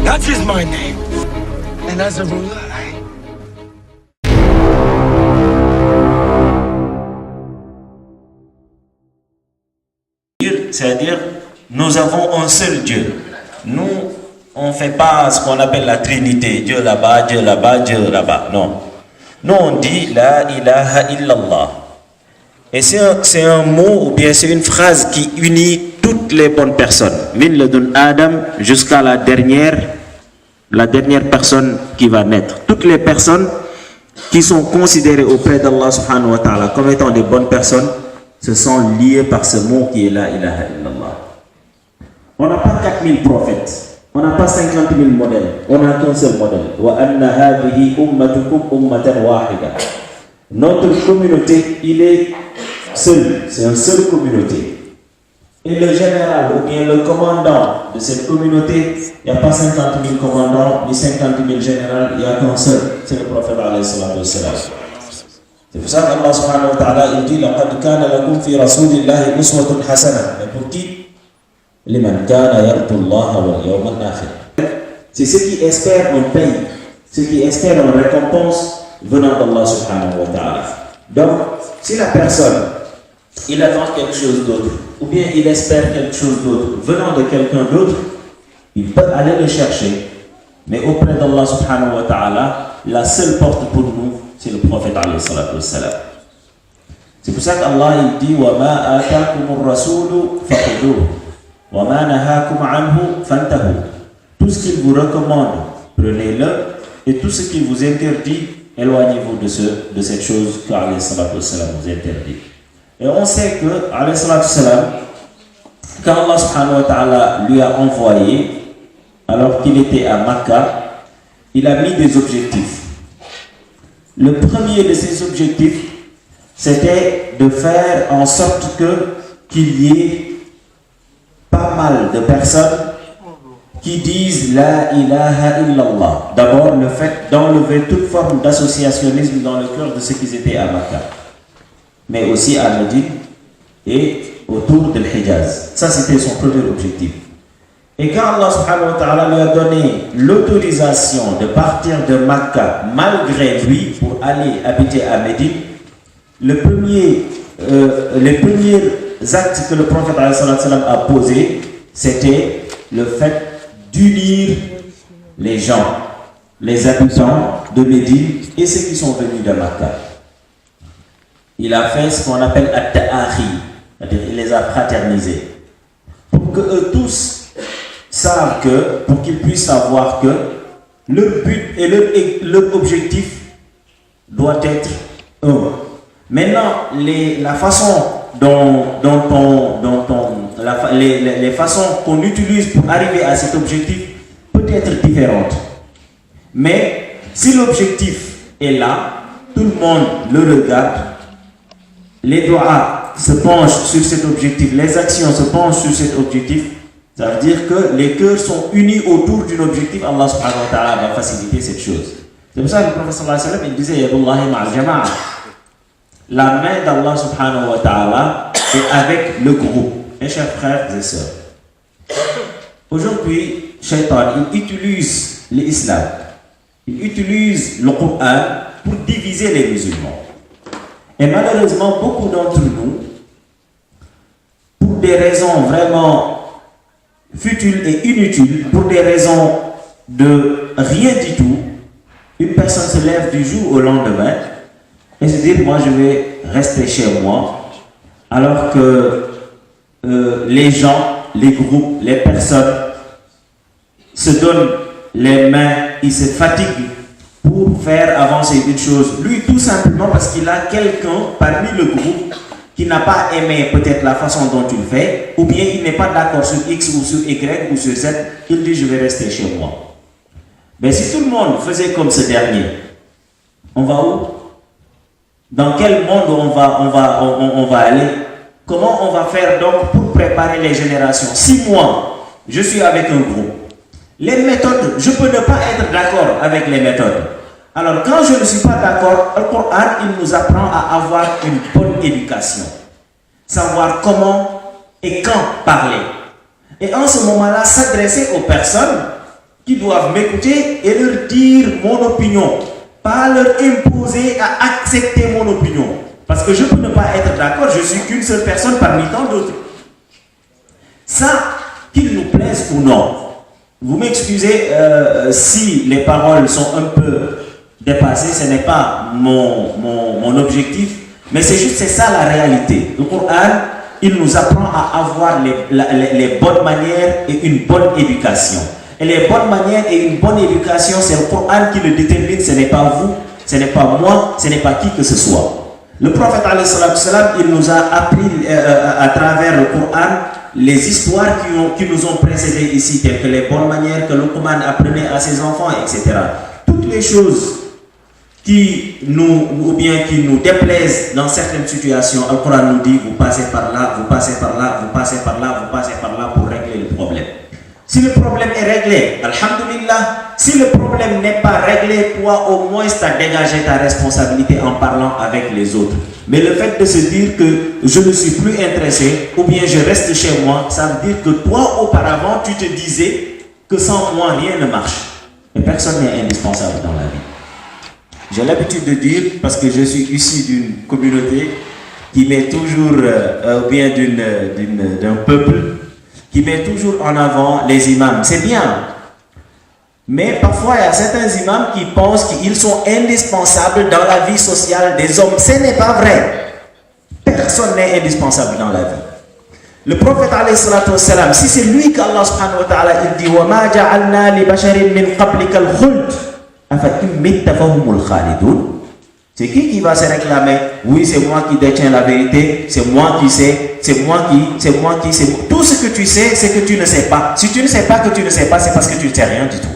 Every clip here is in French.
That is my name. And as a ruler, c'est-à-dire, nous avons un seul Dieu. Nous, on ne fait pas ce qu'on appelle la Trinité. Dieu là-bas, Dieu là-bas, Dieu là-bas. Non. Nous, on dit La ilaha illallah. Et c'est un mot, ou bien c'est une phrase qui unit toutes les bonnes personnes. Min ladun Adam jusqu'à la dernière personne qui va naître. Toutes les personnes qui sont considérées auprès d'Allah subhanahu wa ta'ala comme étant des bonnes personnes se sont liées par ce mot qui est La ilaha illallah. On n'a pas 4000 prophètes. On n'a pas 50 000 modèles. On n'a qu'un seul modèle. Wa anna hadhihi ummatukum ummatan wahida. Notre communauté, il est seul. C'est une seule communauté. Et le général ou bien le commandant de cette communauté, il n'y a pas 50 000 commandants ni 50 000 généraux, il n'y a qu'un seul. C'est le prophète alayhi salatu wassalam. C'est pour ça qu'Allah subhanahu wa ta'ala il dit laqad kana lakum fi rasulillahi uswatun hasana. Mais pour qui? Liman kana yarju Allah wal yawm al-akhir. C'est ceux qui espèrent un paye, ceux qui espèrent une récompense venant d'Allah subhanahu wa ta'ala. Donc, si la personne il attend quelque chose d'autre, ou bien il espère quelque chose d'autre venant de quelqu'un d'autre, il peut aller le chercher. Mais auprès d'Allah subhanahu wa ta'ala, la seule porte pour nous, c'est le prophète alayhi salatu wassalam. C'est pour ça qu'Allah il dit wa ma atakumur rasulu fakhuduhu wa ma nahakum anhu fantahu. Tout ce qu'il vous recommande, prenez-le, et tout ce qu'il vous interdit, éloignez-vous de cette chose qu'Alayhi salatu wassalam vous interdit. Et on sait que alayhi salatu wassalam, quand Allah subhanahu wa ta'ala lui a envoyé, alors qu'il était à Makkah, il a mis des objectifs. Le premier de ces objectifs, c'était de faire en sorte qu'il y ait pas mal de personnes qui disent La ilaha illallah. D'abord, le fait d'enlever toute forme d'associationnisme dans le cœur de ceux qui étaient à Makkah, mais aussi à Médine et autour de l'Hijaz. Ça, c'était son premier objectif. Et quand Allah subhanahu wa ta'ala lui a donné l'autorisation de partir de Makkah malgré lui pour aller habiter à Médine, les premiers actes que le prophète a posés, c'était le fait d'unir les gens, les habitants de Médine et ceux qui sont venus de Makkah. Il a fait ce qu'on appelle at-ta'akhi, c'est-à-dire il les a fraternisés, pour que eux tous savent que, pour qu'ils puissent savoir que leur but et leur objectif doit être un. Maintenant, la façon les façons qu'on utilise pour arriver à cet objectif peut être différente. Mais si l'objectif est là, tout le monde le regarde, les doigts se penchent sur cet objectif, les actions se penchent sur cet objectif, ça veut dire que les cœurs sont unis autour d'un objectif. Allah subhanahu wa ta'ala va faciliter cette chose. C'est pour ça que le prophète sallallahu alayhi wa sallam il disait Yadullahi ma'al jama'a. La main d'Allah subhanahu wa ta'ala est avec le groupe. Mes chers frères et sœurs, aujourd'hui, Shaitan, il utilise l'islam, il utilise le Coran pour diviser les musulmans. Et malheureusement, beaucoup d'entre nous, pour des raisons vraiment futiles et inutiles, pour des raisons de rien du tout, une personne se lève du jour au lendemain et se dit, moi je vais rester chez moi, alors que les gens, les groupes, les personnes se donnent les mains, ils se fatiguent pour faire avancer une chose. Lui, tout simplement parce qu'il a quelqu'un parmi le groupe qui n'a pas aimé peut-être la façon dont tu le fais, ou bien il n'est pas d'accord sur X ou sur Y ou sur Z, il dit je vais rester chez moi. Mais si tout le monde faisait comme ce dernier, on va où? Dans quel monde on va aller? Comment on va faire donc pour préparer les générations? Si moi, je suis avec un groupe, les méthodes, je peux ne pas être d'accord avec les méthodes. Alors quand je ne suis pas d'accord, le Coran, il nous apprend à avoir une bonne éducation. Savoir comment et quand parler. Et en ce moment-là, s'adresser aux personnes qui doivent m'écouter et leur dire mon opinion, pas leur imposer à accepter mon opinion. Parce que je peux ne pas être d'accord, je suis qu'une seule personne parmi tant d'autres. Ça, qu'il nous plaise ou non, vous m'excusez si les paroles sont un peu dépassées, ce n'est pas mon objectif, mais c'est ça la réalité. Le Coran, il nous apprend à avoir les bonnes manières et une bonne éducation. Et les bonnes manières et une bonne éducation, c'est le Coran qui le détermine, ce n'est pas vous, ce n'est pas moi, ce n'est pas qui que ce soit. Le prophète, il nous a appris à travers le Coran les histoires qui nous ont précédés ici, telles que les bonnes manières que le Coran apprenait à ses enfants, etc. Toutes les choses qui nous déplaisent dans certaines situations, le Coran nous dit, vous passez par là, vous passez par là, vous passez par là, vous passez par là pour régler le problème. Si le problème est réglé, alhamdulillah. Si le problème n'est pas réglé, toi au moins tu as dégagé ta responsabilité en parlant avec les autres. Mais le fait de se dire que je ne suis plus intéressé ou bien je reste chez moi, ça veut dire que toi auparavant tu te disais que sans moi rien ne marche. Mais personne n'est indispensable dans la vie. J'ai l'habitude de dire, parce que je suis issu d'une communauté qui met toujours, ou bien d'un peuple, qui met toujours en avant les imams. C'est bien. Mais parfois, il y a certains imams qui pensent qu'ils sont indispensables dans la vie sociale des hommes. Ce n'est pas vrai. Personne n'est indispensable dans la vie. Le prophète, si c'est lui qu'Allah subhanahu wa ta'ala, il dit وَمَا جَعَلْنَا لِبَشَرٍ مِّن قَبْلِكَ الْخُلْدِ أَفَإِن مِّتَّ فَهُمُ الْخَالِدُونَ. C'est qui va se réclamer? Oui, c'est moi qui détiens la vérité, c'est moi qui sais, c'est moi qui sais. Tout ce que tu sais, c'est que tu ne sais pas. Si tu ne sais pas que tu ne sais pas, c'est parce que tu ne sais rien du tout.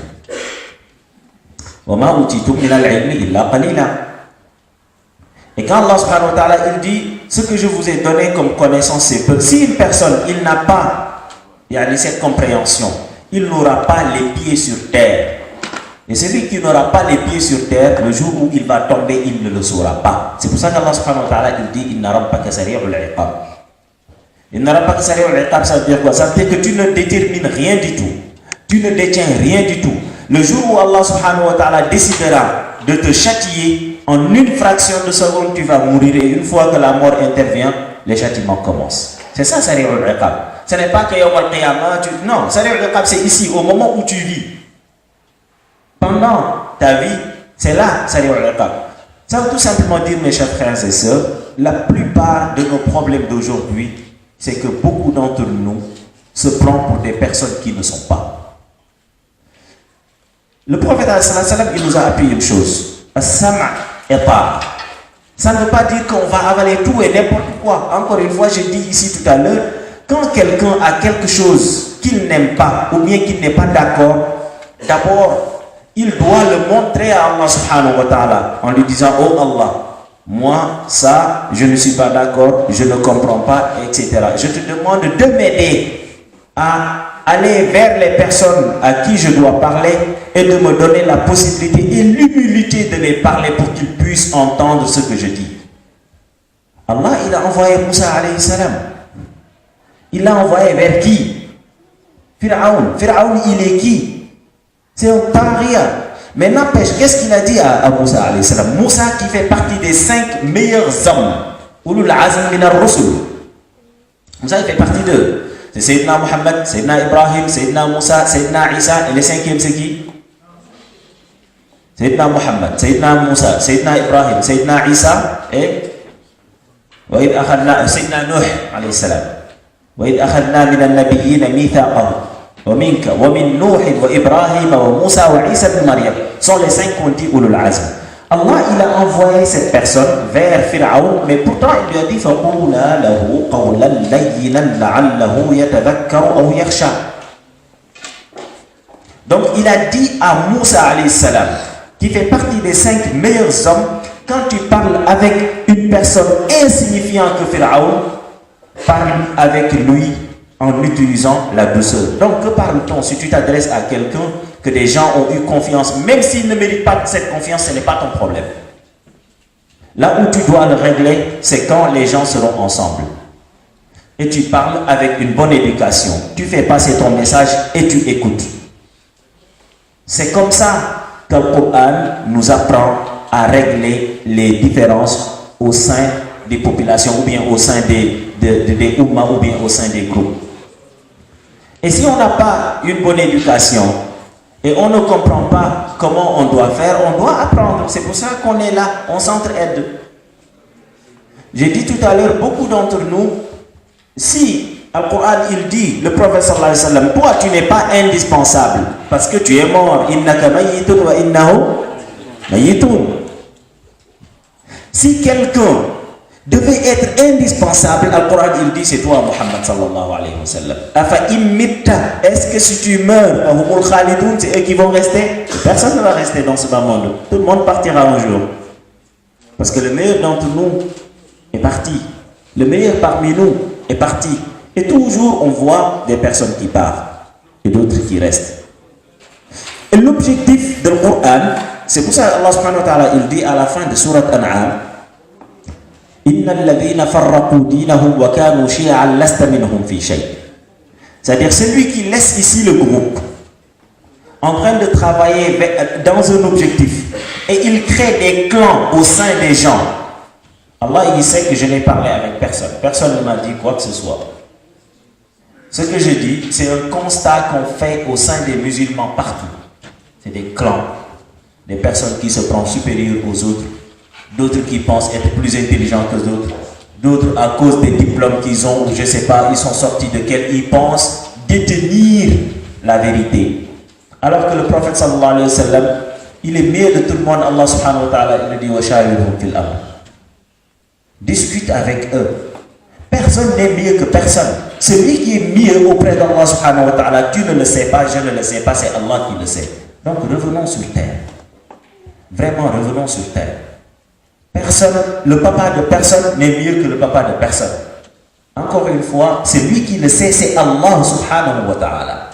Et quand Allah subhanahu wa ta'ala il dit, ce que je vous ai donné comme connaissance, c'est peu. Si une personne, il n'a pas cette compréhension, il n'aura pas les pieds sur terre. Et celui qui n'aura pas les pieds sur terre, le jour où il va tomber, il ne le saura pas. C'est pour ça qu'Allah subhanahu wa ta'ala il dit, Inna rabbaka sari'ul iqab. Inna rabbaka sari'ul iqab, ça veut dire quoi? Ça veut dire que tu ne détermines rien du tout. Tu ne détiens rien du tout. Le jour où Allah subhanahu wa ta'ala décidera de te châtier, en une fraction de seconde, tu vas mourir. Et une fois que la mort intervient, les châtiments commencent. C'est ça, sari'ul iqab. Ce n'est pas que yawm al-qiyamah, non, sari'ul iqab, c'est ici, au moment où tu vis. Pendant ta vie, c'est là, sari'ul iqab. Ça veut tout simplement dire, mes chers frères et sœurs, la plupart de nos problèmes d'aujourd'hui, c'est que beaucoup d'entre nous se prennent pour des personnes qui ne sont pas. Le prophète, il nous a appris une chose. As-sama' et ta'a. Ça ne veut pas dire qu'on va avaler tout et n'importe quoi. Encore une fois, j'ai dit ici tout à l'heure, quand quelqu'un a quelque chose qu'il n'aime pas ou bien qu'il n'est pas d'accord, d'abord, il doit le montrer à Allah subhanahu wa ta'ala en lui disant, oh Allah, moi, ça, je ne suis pas d'accord, je ne comprends pas, etc. Je te demande de m'aider à aller vers les personnes à qui je dois parler et de me donner la possibilité et l'humilité de les parler pour qu'ils puissent entendre ce que je dis. Allah, il a envoyé Moussa alayhi salam. Il l'a envoyé vers qui? Pharaon. Pharaon, il est qui? C'est un paria. Mais n'empêche, qu'est-ce qu'il a dit à Moussa alayhi salam? Moussa qui fait partie des 5 meilleurs hommes. Ulul azm min ar-rusul. Moussa, il fait partie d'eux. C'est Sayyidina Muhammad, Sayyidina Ibrahim, Sayyidina Moussa, Sayyidina Isa. Et le 5e, c'est qui? Sayyidina Muhammad, Sayyidina Moussa, Sayyidina Ibrahim, Sayyidina Isa et Sayyidina Nuh alayhi salam. وإذ أخذنا من النبيين ميثاقهم ومنك ومن نوح وإبراهيم وموسى وعيسى بن مريم sont les 5 qu'on dit ulul azm. Allah, il a envoyé cette personne vers Pharaon, mais pourtant il lui a dit فَقُولَا لَهُ قَوْلًا لَيِّنًا لَعَلَّهُ يَتَذَكَّرُ أَوْ يَخْشَى. Donc il a dit à Moussa alayhi salam, qui fait partie des 5 meilleurs hommes, quand tu parles avec une personne insignifiante que Pharaon, parle avec lui en utilisant la douceur. Donc que parle-t-on si tu t'adresses à quelqu'un que des gens ont eu confiance, même s'il ne mérite pas cette confiance, ce n'est pas ton problème. Là où tu dois le régler, c'est quand les gens seront ensemble. Et tu parles avec une bonne éducation. Tu fais passer ton message et tu écoutes. C'est comme ça que le Coran nous apprend à régler les différences au sein des populations ou bien au sein des ummas ou bien au sein des groupes. Et si on n'a pas une bonne éducation et on ne comprend pas comment on doit faire, on doit apprendre. C'est pour ça qu'on est là, on s'entraide. J'ai dit tout à l'heure, beaucoup d'entre nous, si le Coran il dit, le prophète sallallahu alayhi wa sallam, toi tu n'es pas indispensable parce que tu es mort. Innaka mayyitun wa innahu mayyitun. Si quelqu'un devait être indispensable, le Coran il dit c'est toi Muhammad sallallahu alayhi wa sallam. Afa imitta, est-ce que si tu meurs, ahumul khalidun, c'est eux qui vont rester? Personne ne va rester dans ce bas monde. Tout le monde partira un jour. Parce que le meilleur d'entre nous est parti. Le meilleur parmi nous est parti. Et toujours on voit des personnes qui partent et d'autres qui restent. Et l'objectif du Coran, c'est pour ça Allah subhanahu wa ta'ala il dit à la fin de Surat An'am, c'est-à-dire celui qui laisse ici le groupe en train de travailler dans un objectif et il crée des clans au sein des gens. Allah il sait que je n'ai parlé avec personne. Personne ne m'a dit quoi que ce soit. Ce que je dis, c'est un constat qu'on fait au sein des musulmans partout. C'est des clans, des personnes qui se prennent supérieures aux autres, d'autres qui pensent être plus intelligents que d'autres, d'autres à cause des diplômes qu'ils ont, ou je ne sais pas, ils sont sortis de quel, ils pensent détenir la vérité. Alors que le prophète sallallahu alayhi wa sallam, il est meilleur de tout le monde. Allah subhanahu wa ta'ala, il dit wa shawirhum fil amr. Discute avec eux. Personne n'est mieux que personne. Celui qui est mieux auprès d'Allah subhanahu wa ta'ala, tu ne le sais pas, je ne le sais pas, c'est Allah qui le sait. Donc revenons sur terre. Vraiment, revenons sur terre. Personne, le papa de personne n'est mieux que le papa de personne. Encore une fois, c'est lui qui le sait, c'est Allah subhanahu wa ta'ala.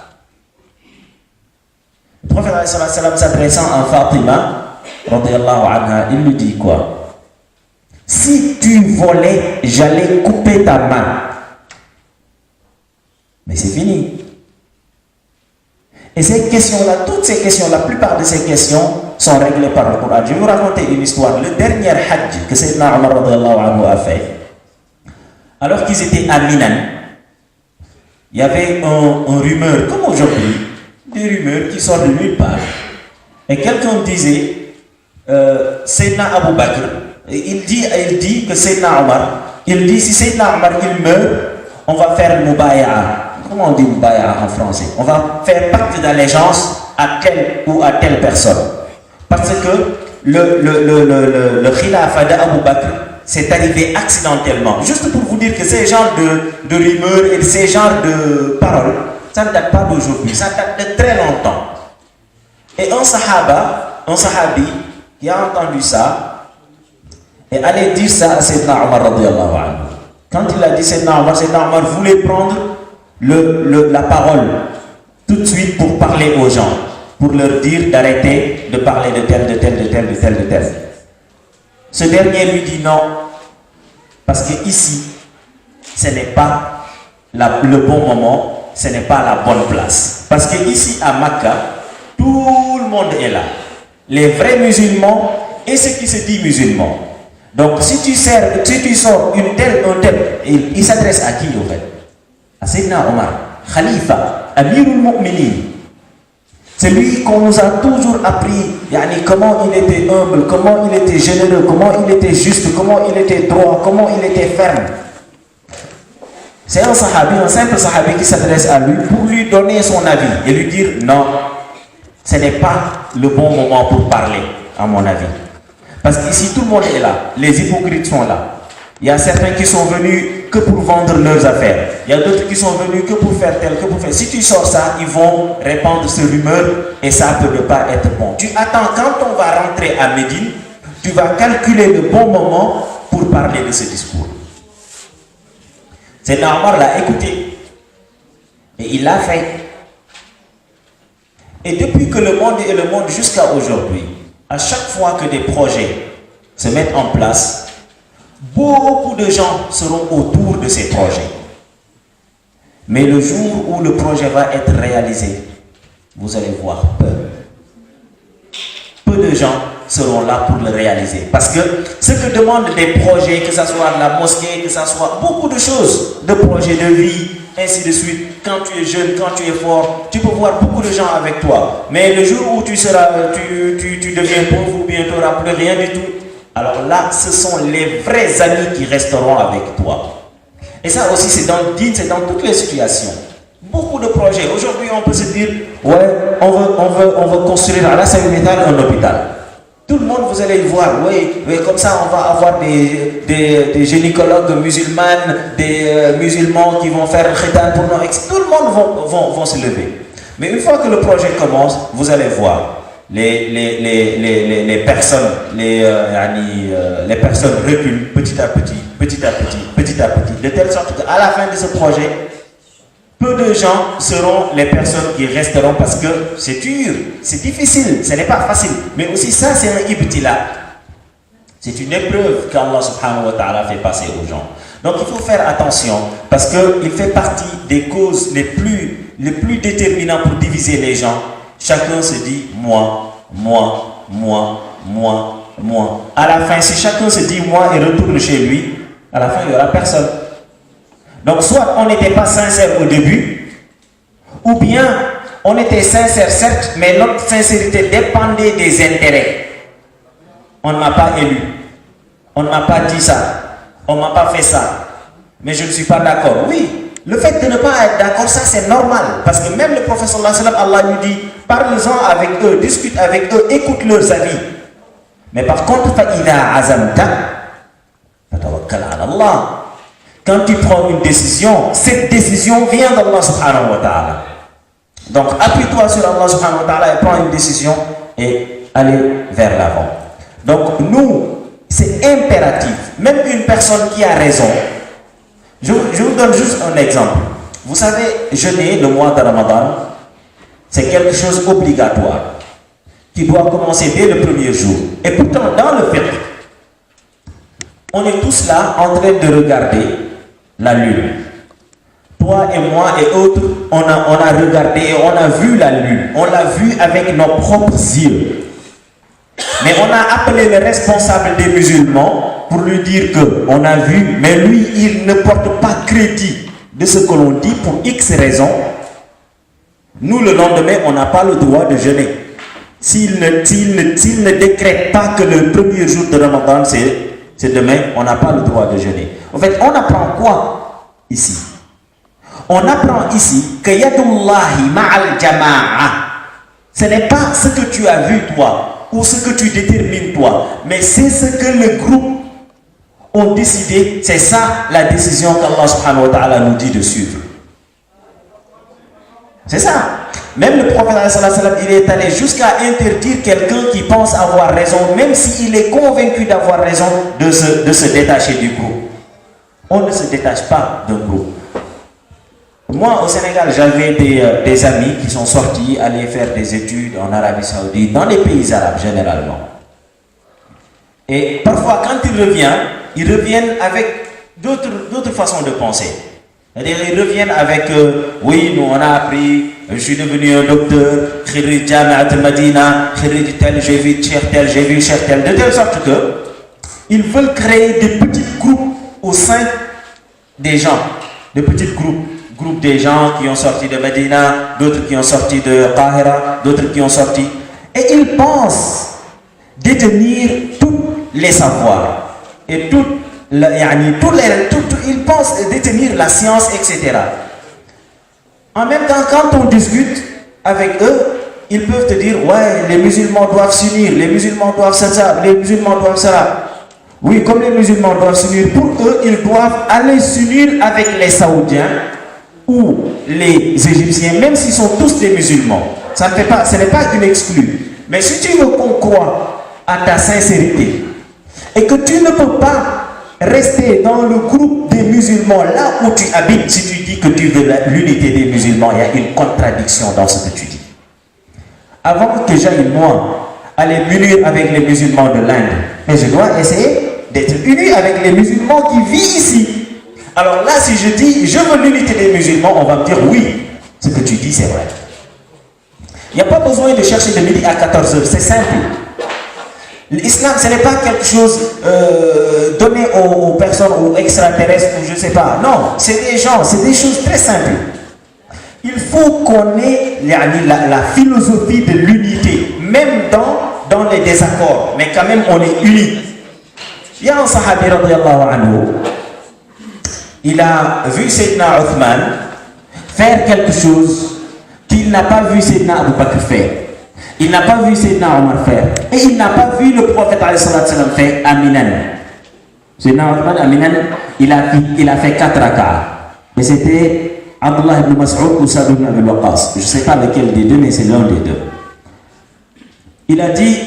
Le prophète s'adressant à Fatima, radiyallahu anha, il lui dit quoi? Si tu volais, j'allais couper ta main. Mais c'est fini. Et ces questions-là, toutes ces questions, la plupart de ces questions sont réglées par le Coran. Je vais vous raconter une histoire. Le dernier Hajj que Sayyidina Omar a fait, alors qu'ils étaient à Minan, il y avait un rumeur, comme aujourd'hui, des rumeurs qui sortent de nulle part. Et quelqu'un disait, Sayyidina Abu Bakr, il dit que Sayyidina Omar, il dit si Sayyidina Omar il meurt, on va faire le mubaya'a. Comment on dit mubaya'a en français? On va faire pacte d'allégeance à telle ou à telle personne. Parce que le khilafa d'Abu Bakr c'est arrivé accidentellement. Juste pour vous dire que ces genres de rumeurs et ces genres de paroles, ça ne date pas d'aujourd'hui, ça date de très longtemps. Et un sahabi qui a entendu ça, et allait dire ça à Sayyidina Omar radiyallahu anhu. Quand il a dit Sayyidina Omar voulait prendre la parole tout de suite pour parler aux gens, pour leur dire d'arrêter de parler de tel. Ce dernier lui dit non, parce que ici, ce n'est pas le bon moment, ce n'est pas la bonne place. Parce que ici à Makkah, tout le monde est là. Les vrais musulmans et ceux qui se disent musulmans. Donc si tu sors un tel, il s'adresse à qui en fait? À Sayyidina Omar, Khalifa, Amirul Mu'minin. C'est lui qu'on nous a toujours appris comment il était humble, comment il était généreux, comment il était juste, comment il était droit, comment il était ferme. C'est un simple sahabi qui s'adresse à lui pour lui donner son avis et lui dire non, ce n'est pas le bon moment pour parler, à mon avis. Parce qu'ici tout le monde est là, les hypocrites sont là. Il y a certains qui sont venus que pour vendre leurs affaires. Il y a d'autres qui sont venus que pour faire tel, que pour faire. Si tu sors ça, ils vont répandre ce rumeur et ça peut ne pas être bon. Tu attends, quand on va rentrer à Médine, tu vas calculer le bon moment pour parler de ce discours. C'est Omar l'a écouté et il l'a fait. Et depuis que le monde est le monde jusqu'à aujourd'hui, à chaque fois que des projets se mettent en place, beaucoup de gens seront autour de ces projets. Mais le jour où le projet va être réalisé, vous allez voir peur. de gens seront là pour le réaliser. Parce que ce que demandent des projets, que ce soit la mosquée, que ce soit beaucoup de choses, de projets de vie, ainsi de suite. Quand tu es jeune, quand tu es fort, tu peux voir beaucoup de gens avec toi. Mais le jour où tu deviens pauvre ou bien tu n'auras plus rien du tout, alors là, ce sont les vrais amis qui resteront avec toi. Et ça aussi, c'est dans le dîn, c'est dans toutes les situations. Beaucoup de projets. Aujourd'hui, on peut se dire, ouais, on veut construire à la Saint-Métal un hôpital. Tout le monde, vous allez le voir, oui, comme ça, on va avoir des gynécologues musulmanes, des musulmans qui vont faire le khitan pour nous. Tout le monde vont se lever. Mais une fois que le projet commence, vous allez voir, les personnes, les personnes reculent petit à petit, de telle sorte qu'à la fin de ce projet, peu de gens seront les personnes qui resteront parce que c'est dur, c'est difficile, ce n'est pas facile. Mais aussi ça, c'est un ibtila. C'est une épreuve qu'Allah subhanahu wa ta'ala fait passer aux gens. Donc il faut faire attention parce qu'il fait partie des causes les plus déterminantes pour diviser les gens. Chacun se dit moi. À la fin, si chacun se dit moi et retourne chez lui, à la fin il n'y aura personne. Donc soit on n'était pas sincère au début, ou bien on était sincère certes, mais notre sincérité dépendait des intérêts. On ne m'a pas élu, on ne m'a pas dit ça, on ne m'a pas fait ça, mais je ne suis pas d'accord. Oui, le fait de ne pas être d'accord, ça c'est normal, parce que même le prophète sallallahu alayhi wa sallam, Allah nous dit, parle-en avec eux, discute avec eux, écoute leurs avis. Mais par contre, فَإِذَا عَزَمْتَ فَتَوَكَّلْ عَلَى اللَّهِ. Quand tu prends une décision, cette décision vient d'Allah subhanahu wa ta'ala. Donc appuie-toi sur Allah subhanahu wa ta'ala et prends une décision et allez vers l'avant. Donc nous, c'est impératif. Même une personne qui a raison. Je vous donne juste un exemple. Vous savez, jeûner le mois de Ramadan, c'est quelque chose d'obligatoire qui doit commencer dès le premier jour. Et pourtant, dans le fiqh, on est tous là en train de regarder la lune. Toi et moi et autres, on a regardé et on a vu la lune. On l'a vue avec nos propres yeux. Mais on a appelé le responsable des musulmans pour lui dire qu'on a vu, mais lui, il ne porte pas crédit de ce que l'on dit pour X raisons. Nous, le lendemain, on n'a pas le droit de jeûner. S'il ne décrète pas que le premier jour de Ramadan, c'est demain, on n'a pas le droit de jeûner. En fait, on apprend quoi ici? On apprend ici que yadullahi ma'al jama'a. Ce n'est pas ce que tu as vu toi ou ce que tu détermines toi, mais c'est ce que le groupe ont décidé. C'est ça la décision qu'Allah subhanahu wa ta'ala nous dit de suivre. C'est ça. Même le prophète il est allé jusqu'à interdire quelqu'un qui pense avoir raison, même s'il est convaincu d'avoir raison, de se détacher du groupe. On ne se détache pas d'un groupe. Moi, au Sénégal, j'avais des amis qui sont sortis aller faire des études en Arabie Saoudite, dans les pays arabes généralement. Et parfois, quand ils reviennent avec d'autres façons de penser. C'est-à-dire, ils reviennent avec oui, nous on a appris, je suis devenu un docteur, Khirij Jami'at al-Madina, Khirij tel, j'ai vu Cheikh tel, j'ai vu Cheikh tel, de telle sorte que ils veulent créer des petits groupes au sein des gens, des petits groupes des gens qui ont sorti de Medina, d'autres qui ont sorti de Qahira, d'autres qui ont sorti, et ils pensent détenir tous les savoirs et ils pensent détenir la science, etc. En même temps, quand on discute avec eux, ils peuvent te dire, ouais, les musulmans doivent s'unir, les musulmans doivent ça, les musulmans doivent ça. Oui, comme les musulmans doivent s'unir, pour eux, ils doivent aller s'unir avec les Saoudiens ou les Égyptiens, même s'ils sont tous des musulmans. Ce n'est pas une exclue. Mais si tu veux qu'on croie à ta sincérité et que tu ne peux pas rester dans le groupe des musulmans là où tu habites, si tu dis que tu veux l'unité des musulmans, il y a une contradiction dans ce que tu dis. Avant que j'aille moi aller m'unir avec les musulmans de l'Inde, mais je dois essayer d'être uni avec les musulmans qui vivent ici. Alors là, si je dis je veux l'unité des musulmans, on va me dire oui, ce que tu dis c'est vrai. Il n'y a pas besoin de chercher de midi à 14h, c'est simple. L'islam, ce n'est pas quelque chose donné aux personnes ou extraterrestres ou je ne sais pas. Non, c'est des gens, c'est des choses très simples. Il faut qu'on ait la philosophie de l'unité, même dans les désaccords, mais quand même on est unis. Il y a un sahabi radiallahu anhu, il a vu Sayyidina Uthman faire quelque chose qu'il n'a pas vu Sayyidina Abu Bakr faire. Il n'a pas vu Sayyidina Omar faire. Et il n'a pas vu le prophète faire Aminan. Sayyidina Uthman Aminan, il a fait 4 rak'ah. Mais c'était Abdullah ibn Mas'ud ou Sa'd ibn Abi Waqqas. Je ne sais pas lequel des deux, mais c'est l'un des deux. Il a dit,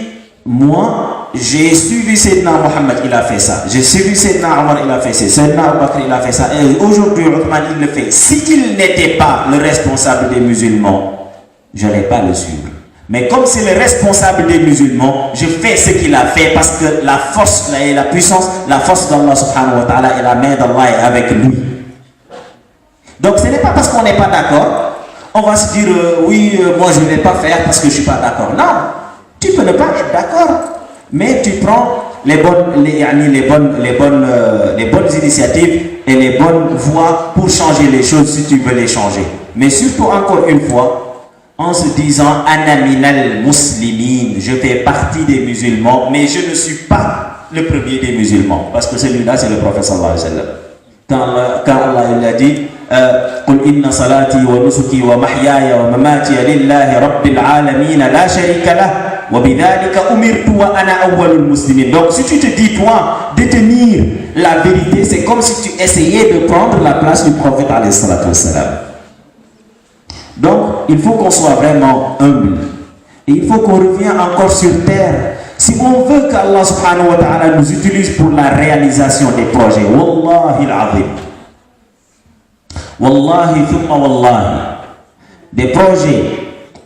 moi, j'ai suivi Sayyidina Mohammed, il a fait ça. J'ai suivi Sayyidina Omar, il a fait ça. Sayyidina Abu Bakr, il a fait ça. Et aujourd'hui, Uthman, il le fait. S'il n'était pas le responsable des musulmans, je n'allais pas le suivre. Mais comme c'est le responsable des musulmans, je fais ce qu'il a fait parce que la force et la puissance, la force d'Allah subhanahu wa ta'ala et la main d'Allah est avec lui. Donc ce n'est pas parce qu'on n'est pas d'accord, on va se dire oui, moi je ne vais pas faire parce que je ne suis pas d'accord. Non, tu peux ne pas être d'accord, mais tu prends les bonnes initiatives et les bonnes voies pour changer les choses si tu veux les changer. Mais surtout encore une fois, en se disant Ana minal muslimin, je fais partie des musulmans, mais je ne suis pas le premier des musulmans, parce que celui-là c'est le prophète sallallahu alayhi wa sallam. Quand Allah il a dit قل إن صلاتي ونسكي ومحياي ومماتي لله رب العالمين لا شريك له وبذلك أمرت وأنا أول المسلمين. Donc si tu te dis toi détenir la vérité, c'est comme si tu essayais de prendre la place du prophète alayhi salatu wa sallam. Donc, il faut qu'on soit vraiment humble. Et il faut qu'on revienne encore sur terre. Si on veut qu'Allah subhanahu wa ta'ala nous utilise pour la réalisation des projets, Wallahi al-azim. Wallahi thumma wallahi. Des projets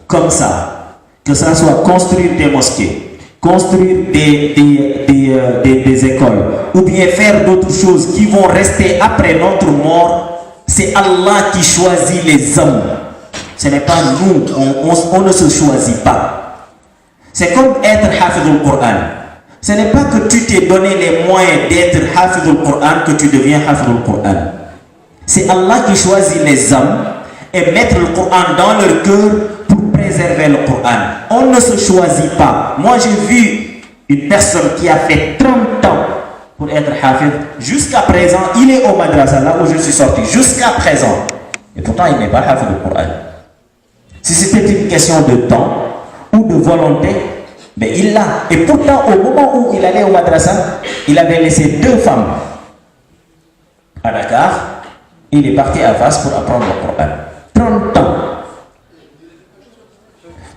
comme ça, que ça soit construire des mosquées, construire des écoles, ou bien faire d'autres choses qui vont rester après notre mort, c'est Allah qui choisit les hommes. Ce n'est pas nous, on ne se choisit pas. C'est comme être Hafid al-Qur'an. Ce n'est pas que tu t'es donné les moyens d'être Hafid al-Qur'an que tu deviens Hafid al-Qur'an. C'est Allah qui choisit les hommes et mettre le Qur'an dans leur cœur pour préserver le Qur'an. On ne se choisit pas. Moi j'ai vu une personne qui a fait 30 ans pour être Hafid. Jusqu'à présent, il est au madrasa, là où je suis sorti. Jusqu'à présent. Et pourtant il n'est pas Hafid al-Qur'an. Si c'était une question de temps ou de volonté, mais il l'a. Et pourtant, au moment où il allait au madrasa, il avait laissé 2 femmes à Dakar. Il est parti à Fas pour apprendre le Coran. 30 ans.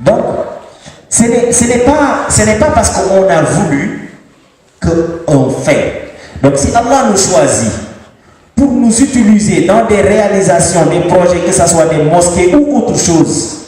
Donc, ce n'est pas parce qu'on a voulu qu'on fait. Donc, si Allah nous choisit pour nous utiliser dans des réalisations, des projets, que ce soit des mosquées ou autre chose,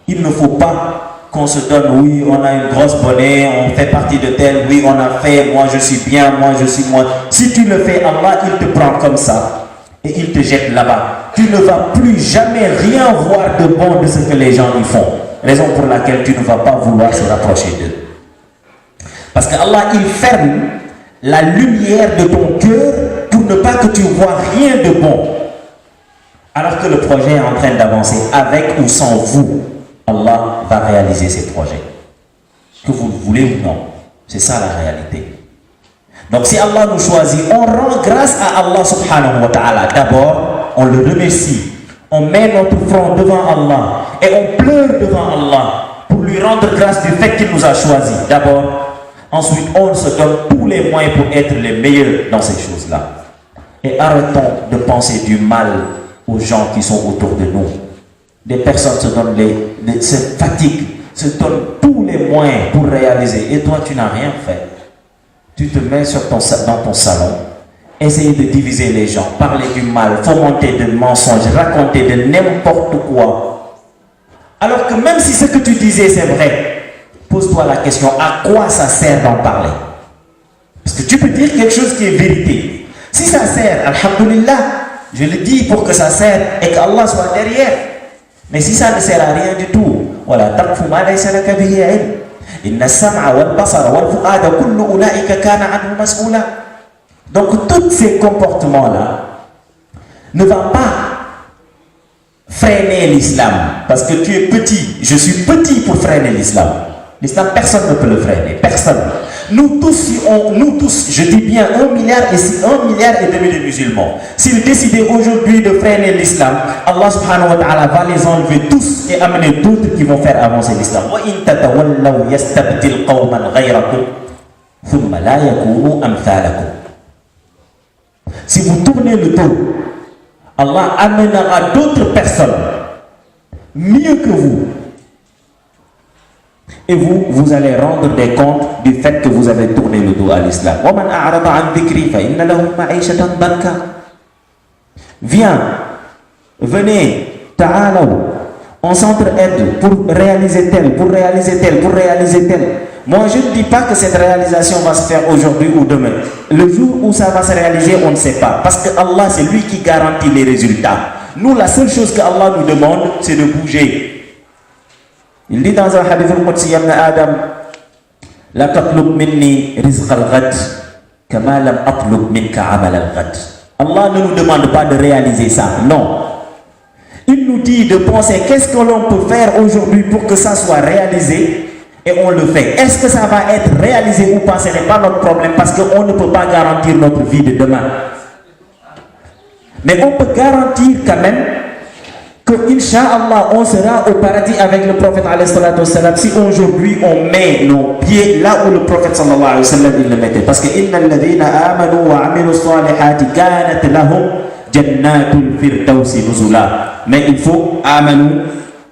il ne faut pas qu'on se donne, oui, on a une grosse bonnet, on fait partie de tel, oui, on a fait, moi je suis bien, moi je suis moi. Si tu le fais, Allah, il te prend comme ça et il te jette là-bas. Tu ne vas plus jamais rien voir de bon de ce que les gens y font. Raison pour laquelle tu ne vas pas vouloir se rapprocher d'eux. Parce que Allah, il ferme la lumière de ton cœur pour ne pas que tu vois rien de bon. Alors que le projet est en train d'avancer avec ou sans vous. Allah va réaliser ses projets. Que vous le voulez ou non. C'est ça la réalité. Donc si Allah nous choisit, on rend grâce à Allah subhanahu wa ta'ala. D'abord, on le remercie. On met notre front devant Allah. Et on pleure devant Allah pour lui rendre grâce du fait qu'il nous a choisis. D'abord. Ensuite, on se donne tous les moyens pour être les meilleurs dans ces choses-là. Et arrêtons de penser du mal aux gens qui sont autour de nous. Des personnes se fatiguent, se donnent tous les moyens pour réaliser. Et toi, tu n'as rien fait. Tu te mets dans ton salon, essayer de diviser les gens, parler du mal, fomenter des mensonges, raconter de n'importe quoi. Alors que même si ce que tu disais c'est vrai, pose-toi la question, à quoi ça sert d'en parler? Parce que tu peux dire quelque chose qui est vérité. Si ça sert, alhamdulillah, je le dis pour que ça sert et qu'Allah soit derrière. Mais si ça ne sert à rien du tout, voilà, Inna sam'a wal basara wal fu'ada kullu ulaika kana anhu mas'oula. Donc tous ces comportements-là ne vont pas freiner l'islam. Parce que tu es petit, je suis petit pour freiner l'islam. L'islam, personne ne peut le freiner, personne. Nous tous, je dis bien 1,5 milliard de musulmans. S'ils décidaient aujourd'hui de freiner l'islam, Allah subhanahu wa ta'ala va les enlever tous et amener d'autres qui vont faire avancer l'islam. وَإِن تَتَوَلَّوْا يَسْتَبْدِلْ قَوْمًا غَيْرَكُمْ ثُمَّ لَا يَكُونُوا أَمْثَالَكُمْ. Si vous tournez le dos, Allah amènera d'autres personnes mieux que vous. Et vous allez rendre des comptes du fait que vous avez tourné le dos à l'islam. Viens, venez, ta'alaw, on s'entraide pour réaliser tel, pour réaliser tel, pour réaliser tel. Moi, je ne dis pas que cette réalisation va se faire aujourd'hui ou demain. Le jour où ça va se réaliser, on ne sait pas. Parce que Allah, c'est lui qui garantit les résultats. Nous, la seule chose que Allah nous demande, c'est de bouger. Il dit dans un hadith al-Qudsi, ya ibn Adam, la tatlub minni rizq al-ghad kama lam atlub minka amal al-ghad. Allah ne nous demande pas de réaliser ça, non. Il nous dit de penser qu'est-ce que l'on peut faire aujourd'hui pour que ça soit réalisé et on le fait. Est-ce que ça va être réalisé ou pas, ce n'est pas notre problème parce qu'on ne peut pas garantir notre vie de demain. Mais on peut garantir quand même que, Inch'Allah, on sera au paradis avec le prophète alayhi salatu wassalam si aujourd'hui on met nos pieds là où le prophète sallallahu alayhi wa sallam il le mettait. Parce que inna alladhina amanu wa amilu salihati kanat lahum jannatul firdausi nuzula. Mais il faut amanu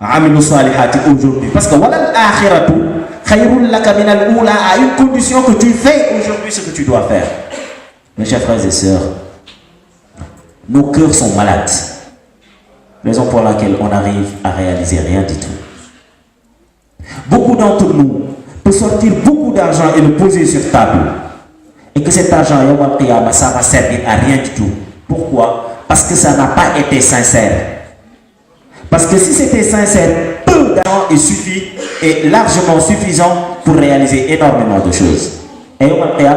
amilu salihati aujourd'hui. Parce que walal akhiratu khayrun laka min al-ula, à une condition que tu fais aujourd'hui ce que tu dois faire. Mes chers frères et sœurs, nos cœurs sont malades. Raison pour laquelle on arrive à réaliser rien du tout. Beaucoup d'entre nous peuvent sortir beaucoup d'argent et le poser sur table. Et que cet argent, ça va servir à rien du tout. Pourquoi? Parce que ça n'a pas été sincère. Parce que si c'était sincère, peu d'argent est largement suffisant pour réaliser énormément de choses. Et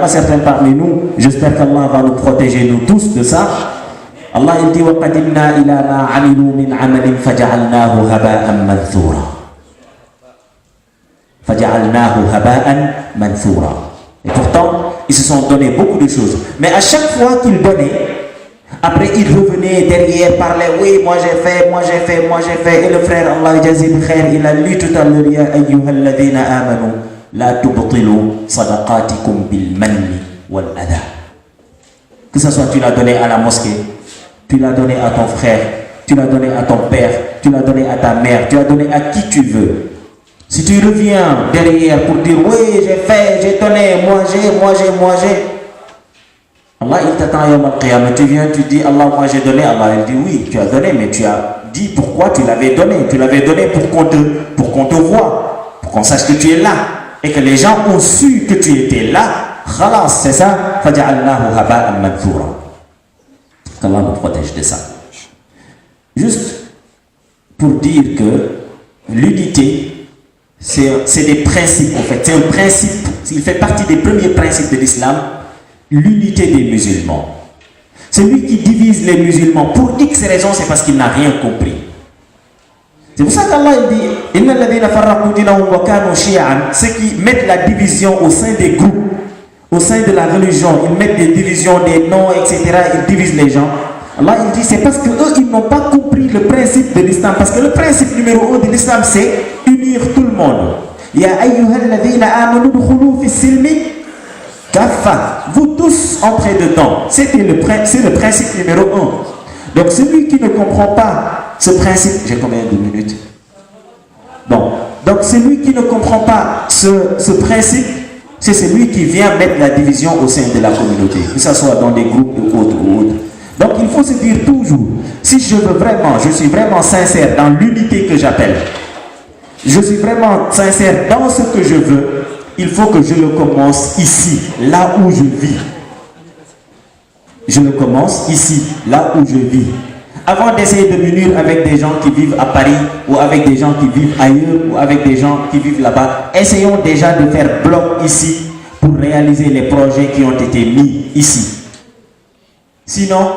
certains parmi nous, j'espère qu'Allah va nous protéger nous tous de ça. Allah il dit وَقَدِمْنَا إِلَى مَا عَمِلُوا مِنْ عَمَلٍ فَجَعَلْنَاهُ هَبَاءً مَنْثُورًا. فَجَعَلْنَاهُ هَبَاءً مَنْثُورًا. Et pourtant, ils se sont donné beaucoup de choses. Mais à chaque fois qu'ils donnaient, après ils revenaient derrière, parlaient, oui, moi j'ai fait, moi j'ai fait, moi j'ai fait. Et le frère Allah Jazil Khair, il a lu tout à l'heure, Ya ayyuhal ladhina amanu, la tubtilu sadaqatikum bil manni wal adha. Que ce soit tu l'as donné à la mosquée, tu l'as donné à ton frère, tu l'as donné à ton père, tu l'as donné à ta mère, tu l'as donné à qui tu veux. Si tu reviens derrière pour dire oui, j'ai fait, j'ai donné, moi j'ai. Allah il t'attend yawm al-qiyamah, tu viens, tu dis Allah, moi j'ai donné. Allah il dit oui, tu as donné, mais tu as dit pourquoi tu l'avais donné. Tu l'avais donné pour qu'on te voie, pour qu'on sache que tu es là et que les gens ont su que tu étais là. Khalas, c'est ça. Faja'alnahu haba'an manthura. Qu'Allah nous protège de ça. Juste pour dire que l'unité, c'est des principes en fait. C'est un principe, il fait partie des premiers principes de l'islam, l'unité des musulmans. Celui qui divise les musulmans pour X raisons, c'est parce qu'il n'a rien compris. C'est pour ça qu'Allah dit Inna alladhina farraqu dinahum wa kanu shi'an, ceux qui mettent la division au sein des groupes, au sein de la religion, ils mettent des divisions, des noms, etc. Ils divisent les gens. Allah il dit c'est parce qu'eux ils n'ont pas compris le principe de l'islam. Parce que le principe numéro 1 de l'islam c'est unir tout le monde. Ya ayyuhal ladhina amanu dukhulu fi silmi kaffa. Vous tous entrez dedans. C'est le principe numéro 1. Donc celui qui ne comprend pas ce principe, j'ai combien de minutes? Bon, donc celui qui ne comprend pas ce principe, c'est celui qui vient mettre la division au sein de la communauté, que ce soit dans des groupes ou autres. Donc il faut se dire toujours, si je veux vraiment, je suis vraiment sincère dans l'unité que j'appelle, je suis vraiment sincère dans ce que je veux, il faut que je le commence ici, là où je vis. Je le commence ici, là où je vis. avant d'essayer de m'unir avec des gens qui vivent à Paris ou avec des gens qui vivent ailleurs ou avec des gens qui vivent là-bas, essayons déjà de faire bloc ici pour réaliser les projets qui ont été mis ici. Sinon,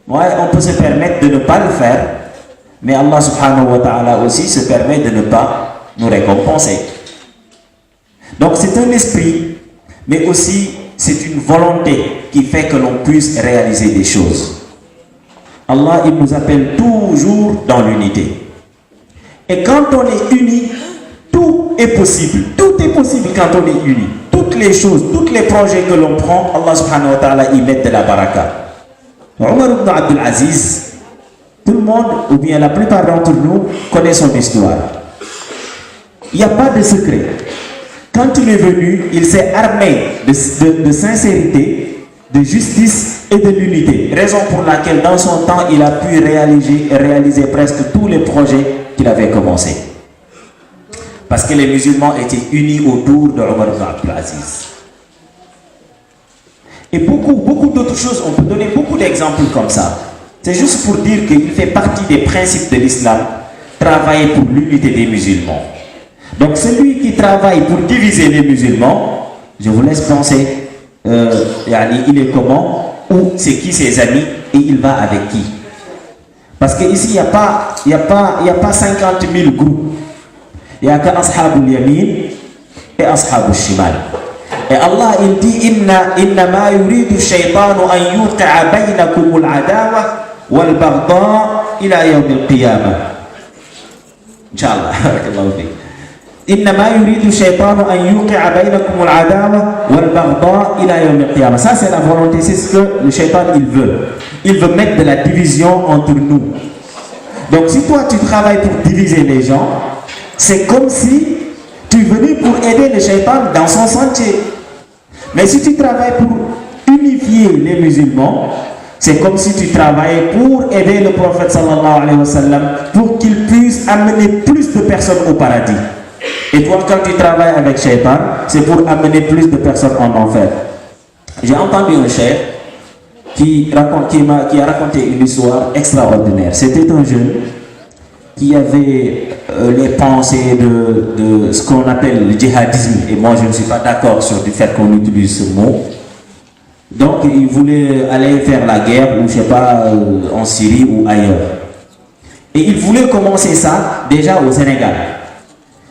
ouais, on peut se permettre de ne pas le faire, mais Allah subhanahu wa ta'ala aussi se permet de ne pas nous récompenser. Donc c'est un esprit, mais aussi c'est une volonté qui fait que l'on puisse réaliser des choses. Allah, il nous appelle toujours dans l'unité. Et quand on est unis, tout est possible. Tout est possible quand on est unis. Toutes les choses, tous les projets que l'on prend, Allah subhanahu wa ta'ala y met de la baraka. Omar ibn Abdul Aziz, tout le monde, ou bien la plupart d'entre nous, connaît son histoire. Il n'y a pas de secret. Quand il est venu, il s'est armé de sincérité, de justice et de l'unité. Raison pour laquelle dans son temps, il a pu réaliser presque tous les projets qu'il avait commencé. Parce que les musulmans étaient unis autour de Omar ibn Abdul Aziz. Et beaucoup d'autres choses, on peut donner beaucoup d'exemples comme ça. C'est juste pour dire qu'il fait partie des principes de l'islam, travailler pour l'unité des musulmans. Donc celui qui travaille pour diviser les musulmans, je vous laisse penser, il est comment, ou c'est qui ses amis, et il va avec qui. Parce qu'ici, il n'y a pas 50 000 groupes. Il n'y a qu'un Ashabul Yamin et Ashabul Shimal. Et Allah, il dit, Inna ma yuridu shaytanu an yuqi'a baynakum al-adawa wal-baghdha ila yawm al-qiyamah. Inch'Allah. إنما يريد الشيطان أن يوقع بينكم العداوة والبغضاء إلى يوم القيامة. Ça c'est la volonté, c'est ce que le shaitan il veut. Il veut mettre de la division entre nous. Donc si toi tu travailles pour diviser les gens, c'est comme si tu venais pour aider le shaitan dans son sentier. Mais si tu travailles pour unifier les musulmans, c'est comme si tu travaillais pour aider le prophète sallallahu alayhi wa sallam pour qu'il puisse amener plus de personnes au paradis. Et toi, quand tu travailles avec Shaitan, c'est pour amener plus de personnes en enfer. J'ai entendu un cheikh qui a raconté une histoire extraordinaire. C'était un jeune qui avait les pensées de ce qu'on appelle le djihadisme. Et moi, je ne suis pas d'accord sur le fait qu'on utilise ce mot. Donc, il voulait aller faire la guerre, ou je ne sais pas, en Syrie ou ailleurs. Et il voulait commencer ça déjà au Sénégal.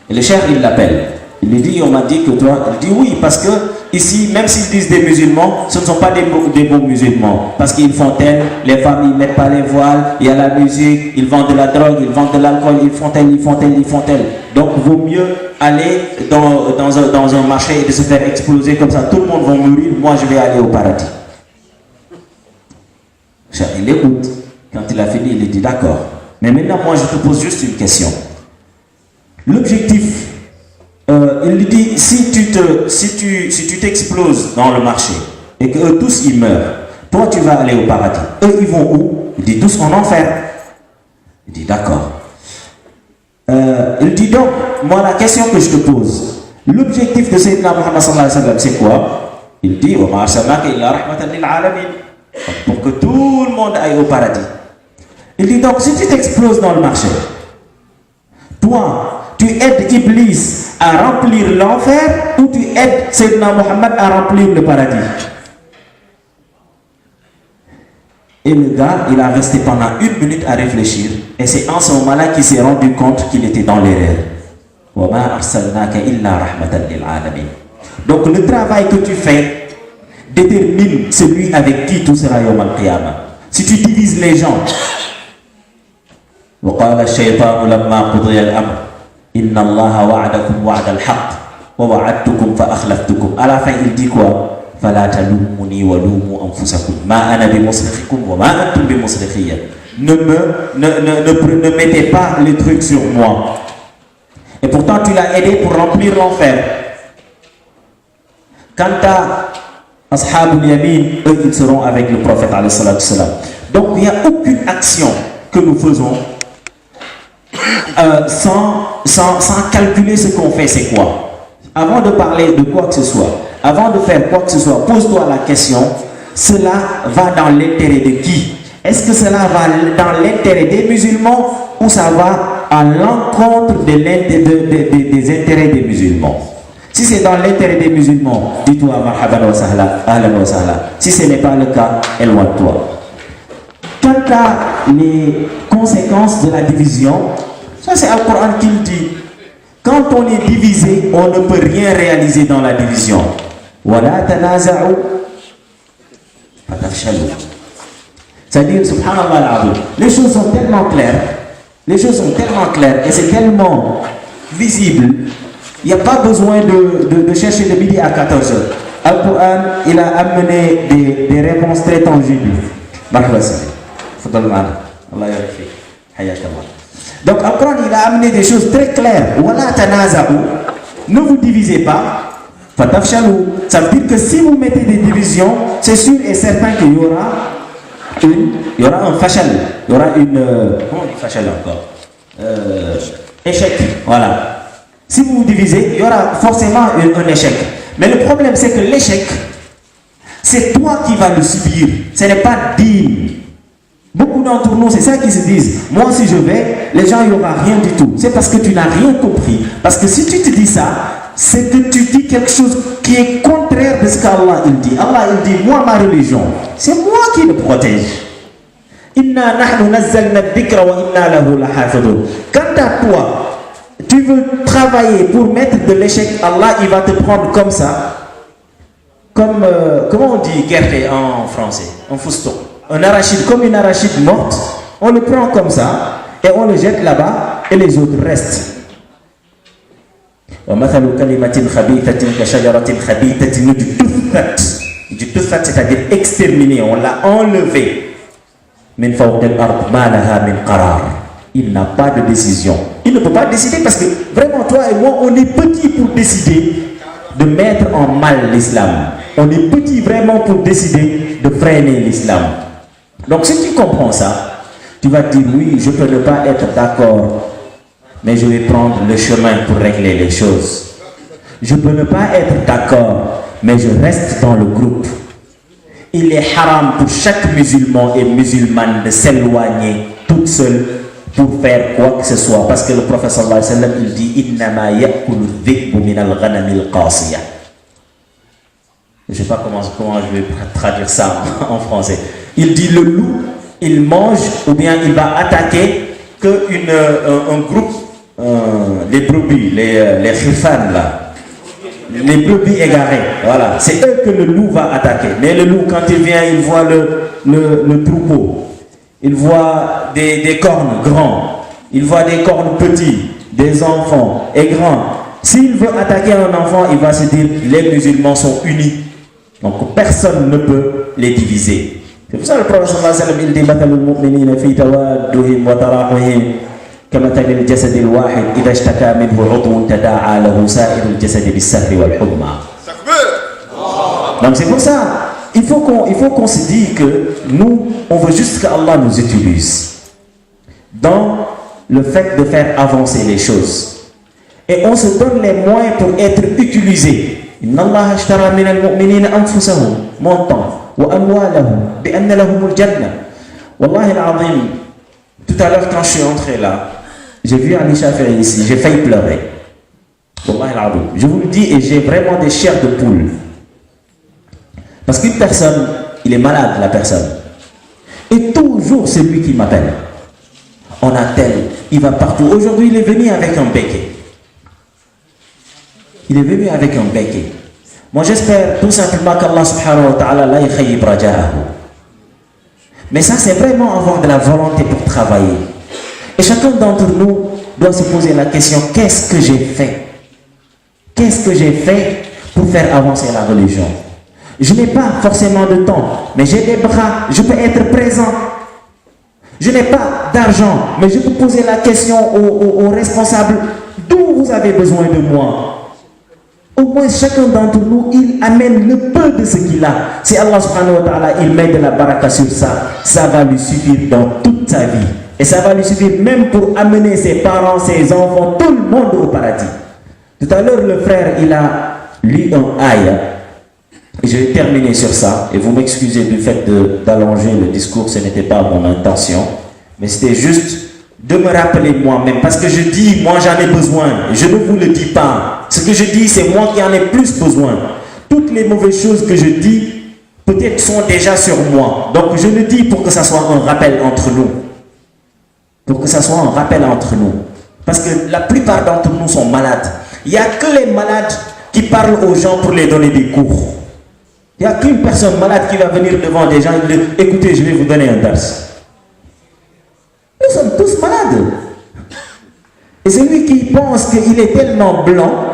Et le cheikh, il l'appelle. Il lui dit, on m'a dit que toi... Il dit oui, parce que ici, même s'ils disent des musulmans, ce ne sont pas des bons musulmans. Parce qu'ils font tel, les femmes, ils ne mettent pas les voiles, il y a la musique, ils vendent de la drogue, ils vendent de l'alcool, ils font tel, ils font tel, ils font tel. Donc, il vaut mieux aller dans un marché et de se faire exploser comme ça. Tout le monde va mourir, moi je vais aller au paradis. Le cheikh, il écoute. Quand il a fini, il lui dit, d'accord. Mais maintenant, moi, je te pose juste une question. L'objectif, il lui dit, si tu t'exploses dans le marché et que tous ils meurent, toi tu vas aller au paradis. Eux ils vont où? Il dit tous en enfer. Il dit d'accord. Il dit donc, moi la question que je te pose, l'objectif de Sayyidina Muhammad sallallahu alayhi wa sallam c'est quoi? Il dit, wa ma arsalnaka illa rahmatan lil alamin, pour que tout le monde aille au paradis. Il dit donc, si tu t'exploses dans le marché, toi, tu aides Iblis à remplir l'enfer ou tu aides Sayyidina Muhammad à remplir le paradis? Et le gars, il a resté pendant 1 minute à réfléchir. Et c'est en ce moment-là qu'il s'est rendu compte qu'il était dans l'erreur. Donc le travail que tu fais détermine celui avec qui tu seras yawm al-qiyamah. Si tu divises les gens, وقال الشيطان لما قضي الأمر إن الله وعدكم وعد الحق ووعدتكم فأخلفتكم. À la fin il dit quoi? فلا تلوموني ولوموا أنفسكم ما أنا بمصرخكم وما أنتم بمصرخي. Ne mettez pas les trucs sur moi. Et pourtant tu l'as aidé pour remplir l'enfer. Quant à Ashabul Yamin, eux ils seront avec le prophète alayhi salatu salam. Donc il n'y a aucune action que nous faisons sans calculer ce qu'on fait, c'est quoi. Avant de parler de quoi que ce soit, avant de faire quoi que ce soit, pose-toi la question, cela va dans l'intérêt de qui? Est-ce que cela va dans l'intérêt des musulmans ou ça va à l'encontre des intérêts des musulmans? Si c'est dans l'intérêt des musulmans, dis-toi marhaban wa sahla, ahlan wa sahla. Si ce n'est pas le cas, éloigne-toi. Quant à les conséquences de la division, ça c'est Al-Qur'an qui le dit. Quand on est divisé, on ne peut rien réaliser dans la division. Wala tanaza'u fatafshalu. C'est-à-dire, subhanallah, les choses sont tellement claires, et c'est tellement visible, il n'y a pas besoin de chercher de midi à 14h. Al-Qur'an, il a amené des réponses très tangibles. Donc, Al-Qur'an, il a amené des choses très claires. Wala tanaza'u, ne vous divisez pas. Fatafshalu, ça veut dire que si vous mettez des divisions, c'est sûr et certain qu'il y aura un fachal, il y aura une... comment on dit fachal encore? Échec, voilà. Si vous vous divisez, il y aura forcément un échec. Mais le problème, c'est que l'échec, c'est toi qui vas le subir. Ce n'est pas digne. Beaucoup d'entre nous, c'est ça qu'ils se disent. Moi, si je vais, les gens, il n'y aura rien du tout. C'est parce que tu n'as rien compris. Parce que si tu te dis ça, c'est que tu dis quelque chose qui est contraire de ce qu'Allah il dit. Allah il dit, moi ma religion, c'est moi qui le protège. Inna nahnu nazzalna dhikra wa inna lahu lahafidun. Quant à toi, tu veux travailler pour mettre de l'échec, Allah il va te prendre comme ça. Comme, comment on dit guerre en français? En fouston. Un arachide, comme une arachide morte, on le prend comme ça et on le jette là-bas et les autres restent. وَمَثَلُ كَلِمَةٍ خَبِيثَةٍ كَشَجَرَةٍ خَبِيثَةٍ جُتُّثَتْ, c'est-à-dire exterminé, on l'a enlevé. مِنْ فَوْقِ الْأَرْضِ مَا لَهَا مِنْ قَرَارٍ. Il n'a pas de décision. Il ne peut pas décider parce que vraiment toi et moi, on est petits pour décider de mettre en mal l'islam. On est petits vraiment pour décider de freiner l'islam. Donc si tu comprends ça, tu vas te dire oui, je peux ne pas être d'accord, mais je vais prendre le chemin pour régler les choses. Je peux ne pas être d'accord, mais je reste dans le groupe. Il est haram pour chaque musulman et musulmane de s'éloigner toute seule pour faire quoi que ce soit. Parce que le prophète sallallahu alayhi wa sallam, il dit « Innama ya'kulu dhi'bu min al-ghanami al-qasiya ». Je ne sais pas comment je vais traduire ça en français. Il dit le loup, il mange ou bien il va attaquer un groupe, les brebis, les khifan là, les brebis égarées, voilà, c'est eux que le loup va attaquer. Mais le loup, quand il vient, il voit le troupeau, il voit des cornes grands, il voit des cornes petits, des enfants et grands. S'il veut attaquer un enfant, il va se dire les musulmans sont unis, donc personne ne peut les diviser. C'est pour ça que le prophète sallallahu alayhi wa sallam, il dit مثل المؤمنين في توادهم وتراحمهم كمثل الجسد الواحد إذا اشتكى منه عضو تداعى له سائر الجسد بالسهر والحمى. Donc c'est pour ça, il faut qu'on se dise que nous, on veut juste qu'Allah nous utilise dans le fait de faire avancer les choses. Et on se donne les moyens pour être utilisés. Inna Allah ashtara min al-mu'minina anfusahum, mon temps. بأن لهم الجنة. والله العظيم, tout à l'heure quand je suis entré là, j'ai vu Ali Shafi'i ici, j'ai failli pleurer. Wallah العظيم, je vous le dis, et j'ai vraiment des chairs de poule. Parce qu'une personne, il est malade, la personne, et toujours c'est lui qui m'appelle. On a tel, il va partout. Aujourd'hui il est venu avec un béquet. Il est venu avec un béquet. Moi j'espère tout simplement qu'Allah subhanahu wa ta'ala la yakhayib raja'ahu. Mais ça c'est vraiment avoir de la volonté pour travailler. Et chacun d'entre nous doit se poser la question, qu'est-ce que j'ai fait? Qu'est-ce que j'ai fait pour faire avancer la religion? Je n'ai pas forcément de temps, mais j'ai des bras, je peux être présent. Je n'ai pas d'argent, mais je peux poser la question aux responsables, d'où vous avez besoin de moi? Au moins chacun d'entre nous, il amène le peu de ce qu'il a. Si Allah subhanahu wa ta'ala, il met de la baraka sur ça, ça va lui suffire dans toute sa vie. Et ça va lui suffire même pour amener ses parents, ses enfants, tout le monde au paradis. Tout à l'heure, le frère, il a lu un ayah Je vais terminer sur ça, et vous m'excusez du fait d'allonger le discours, ce n'était pas mon intention, mais c'était juste de me rappeler moi-même, parce que je dis, moi j'en ai besoin, je ne vous le dis pas. Ce que je dis, c'est moi qui en ai plus besoin. Toutes les mauvaises choses que je dis, peut-être sont déjà sur moi. Donc je le dis pour que ça soit un rappel entre nous. Pour que ça soit un rappel entre nous. Parce que la plupart d'entre nous sont malades. Il n'y a que les malades qui parlent aux gens pour les donner des cours. Il n'y a qu'une personne malade qui va venir devant des gens et dire « Écoutez, je vais vous donner un dars. » Nous sommes tous malades. Et celui qui pense qu'il est tellement blanc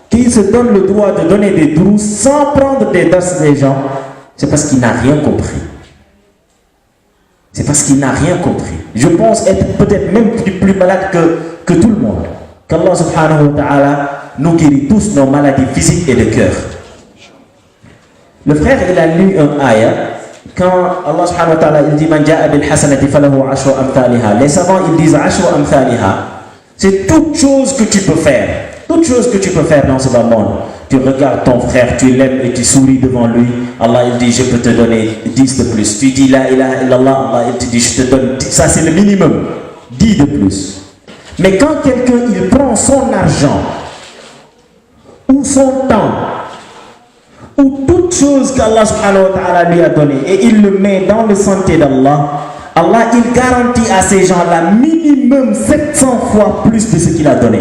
qu'il se donne le droit de donner des drous sans prendre des dars des gens, c'est parce qu'il n'a rien compris. C'est parce qu'il n'a rien compris. Je pense être peut-être même plus malade que tout le monde. Qu'Allah subhanahu wa ta'ala nous guérit tous nos maladies physiques et de cœur. Le frère, il a lu un ayah. Quand Allah subhanahu wa ta'ala il dit Man ja'a bil hasanati falahu ashru amthaliha. Les savants ils disent ashru amthaliha. C'est toute chose que tu peux faire. Toute chose que tu peux faire dans ce bas monde. Tu regardes ton frère, tu l'aimes et tu souris devant lui. Allah il dit je peux te donner 10 de plus. Tu dis la ilaha illallah, Allah il te dit je te donne 10. Ça c'est le minimum. 10 de plus. Mais quand quelqu'un il prend son argent ou son temps ou toute chose qu'Allah subhanahu wa ta'ala lui a donné et il le met dans le sentier d'Allah, Allah il garantit à ces gens-là minimum 700 fois plus de ce qu'il a donné.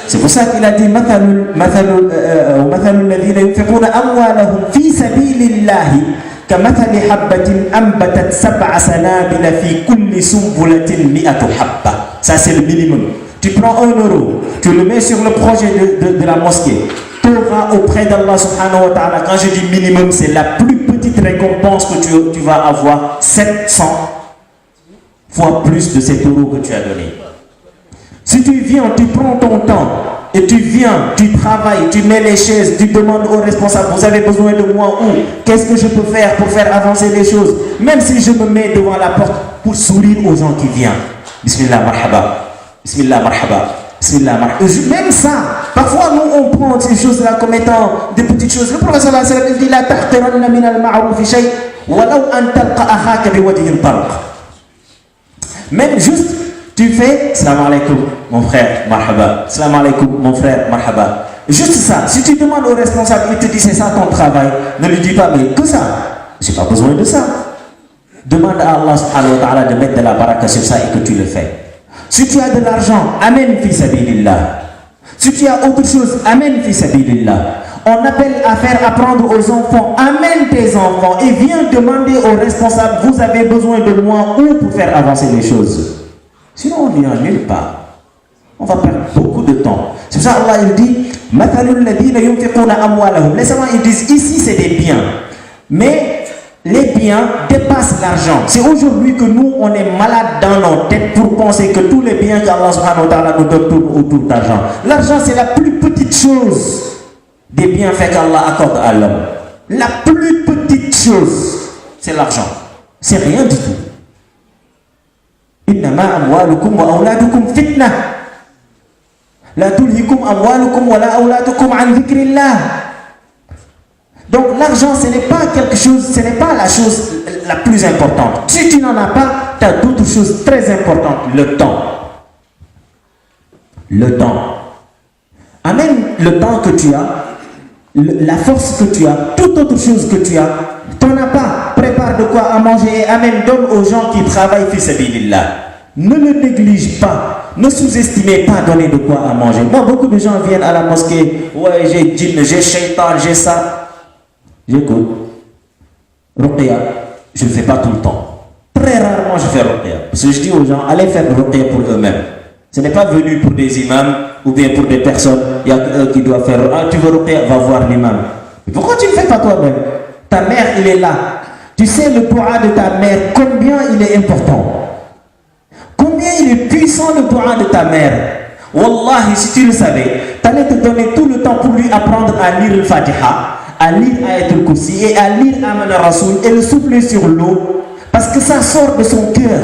C'est pour ça qu'il a dit مثل الذين ينفقون أموالهم في سبيل الله كمثل حبة أنبتت 7 سنابل في كل سنبلة 100 حبة. Ça c'est le minimum. Tu prends 1 euro, tu le mets sur le projet de la mosquée. Tu auras auprès d'Allah subhanahu wa ta'ala, quand je dis minimum, c'est la plus petite récompense que tu vas avoir, 700 fois plus de cet euro que tu as donné. Si tu viens, tu prends ton temps, et tu viens, tu travailles, tu mets les chaises, tu demandes aux responsables, vous avez besoin de moi où? Qu'est-ce que je peux faire pour faire avancer les choses? Même si je me mets devant la porte pour sourire aux gens qui viennent. Bismillah, marhaba. Bismillah, marhaba. Bismillah, marhaba. Même ça, parfois nous on prend ces choses-là comme étant des petites choses. Le prophète sallallahu alayhi wa sallam dit La tahqiranna min al-ma'rufi shay walau an talqa akhaka biwajhin talq. Même juste, tu fais Salam alaikum, mon frère, marhaba. Salam alaikum, mon frère, marhaba. Juste ça. Si tu demandes au responsable, il te dit c'est ça ton travail, ne lui dis pas mais que ça. J'ai pas besoin de ça. Demande à Allah subhanahu wa ta'ala de mettre de la baraka sur ça et que tu le fais. Si tu as de l'argent, amène fi sabilillah. Si tu as autre chose, amène fi sabilillah. On appelle à faire apprendre aux enfants, amène tes enfants et viens demander aux responsables, vous avez besoin de moi où pour faire avancer les choses. Sinon on n'ira nulle part. On va perdre beaucoup de temps. C'est pour ça Allah il dit, les savants ils disent ici c'est des biens. Mais les biens dépassent l'argent. C'est aujourd'hui que nous, on est malades dans nos têtes pour penser que tous les biens qu'Allah subhanahu wa ta'ala nous donne tournent autour d'argent. L'argent, c'est la plus petite chose des bienfaits qu'Allah accorde à l'homme. La plus petite chose, c'est l'argent. C'est rien du tout. Innama amwalukum wa awladukum fitna. La tulhikum amwalukum wa la awladukum an dhikrillah. Donc l'argent, ce n'est pas quelque chose, ce n'est pas la chose la plus importante. Si tu n'en as pas, tu as d'autres choses très importantes. Le temps. Le temps. Amène le temps que tu as, la force que tu as, toute autre chose que tu as, tu n'en as pas. Prépare de quoi à manger et amène, donne aux gens qui travaillent fi sabilillah. Ne le néglige pas. Ne sous-estimez pas donner de quoi à manger. Moi, beaucoup de gens viennent à la mosquée. Ouais, j'ai djinn, j'ai shaitan, j'ai ça. J'écoute. Ruqya, je ne le fais pas tout le temps. Très rarement je fais ruqya. Parce que je dis aux gens, allez faire ruqya pour eux-mêmes. Ce n'est pas venu pour des imams ou bien pour des personnes. Il y a eux qui doivent faire. Ah, tu veux ruqya, va voir l'imam. Mais pourquoi tu ne le fais pas toi-même? Ta mère, il est là. Tu sais le dua de ta mère, combien il est important. Combien il est puissant le dua de ta mère. Wallahi, si tu le savais, tu allais te donner tout le temps pour lui apprendre à lire le Fatiha, à lire Ayatul Kursi et à lire Aman Rasoul et le souffler sur l'eau parce que ça sort de son cœur.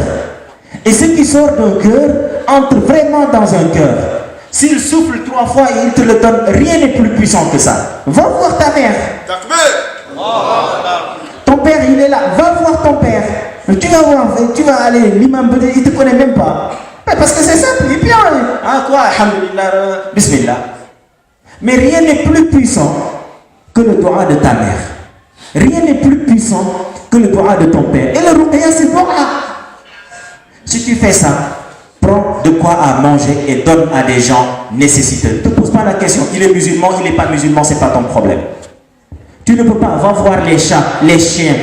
Et ce qui sort d'un cœur entre vraiment dans un cœur. S'il souffle 3 fois et il te le donne, rien n'est plus puissant que ça. Va voir ta mère. Ton père, il est là. Va voir ton père. Tu vas voir, tu vas aller, l'imam, il ne te connaît même pas. Parce que c'est simple, il est bien. Ah quoi, alhamdulillah, bismillah. Mais rien n'est plus puissant que le doigt de ta mère. Rien n'est plus puissant que le doigt de ton père. Et le ruqya, c'est doigt. Si tu fais ça, prends de quoi à manger et donne à des gens nécessiteux. Ne te pose pas la question, il est musulman, il n'est pas musulman, ce n'est pas ton problème. Tu ne peux pas, va voir les chats, les chiens.